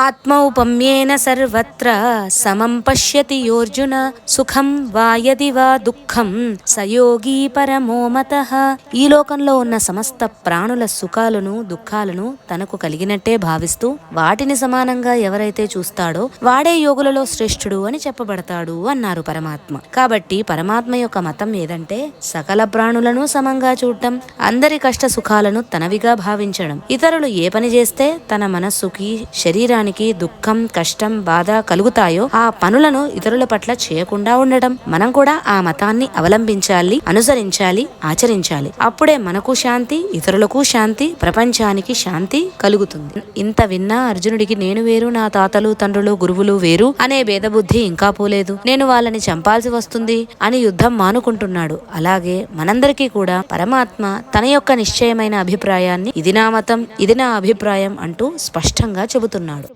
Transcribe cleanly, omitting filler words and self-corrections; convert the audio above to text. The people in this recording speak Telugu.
ఆత్మౌపమ్యేన సర్వత్ర సమం పశ్యతి యోర్జున సుఖం వా యది వా దుఃఖం సయోగి పరమో మతః. ఈ లోకంలో ఉన్న సమస్త ప్రాణుల సుఖాలను దుఃఖాలను తనకు కలిగినట్టే భావిస్తూ వాటిని సమానంగా ఎవరైతే చూస్తాడో వాడే యోగులలో శ్రేష్ఠుడు అని చెప్పబడతాడు అన్నారు పరమాత్మ. కాబట్టి పరమాత్మ యొక్క మతం ఏదంటే సకల ప్రాణులను సమంగా చూడటం, అందరి కష్ట సుఖాలను తనవిగా భావించడం, ఇతరులు ఏ పని చేస్తే తన మనస్సుకి శరీరానికి దుఃఖం కష్టం బాధ కలుగుతాయో ఆ పనులను ఇతరుల పట్ల చేయకుండా ఉండడం. మనం కూడా ఆ మతాన్ని అవలంబించాలి, అనుసరించాలి, ఆచరించాలి. అప్పుడే మనకు శాంతి, ఇతరులకు శాంతి, ప్రపంచానికి శాంతి కలుగుతుంది. ఇంత విన్నా అర్జునుడికి నేను వేరు, నా తాతలు తండ్రులు గురువులు వేరు అనే భేదబుద్ధి ఇంకా పోలేదు. నేను వాళ్ళని చంపాల్సి వస్తుంది అని యుద్ధం మానుకుంటున్నాడు. అలాగే మనందరికీ కూడా పరమాత్మ తన యొక్క నిశ్చయమైన అభిప్రాయాన్ని ఇది నా మతం, ఇది నా అభిప్రాయం అంటూ స్పష్టంగా చెబుతున్నాడు.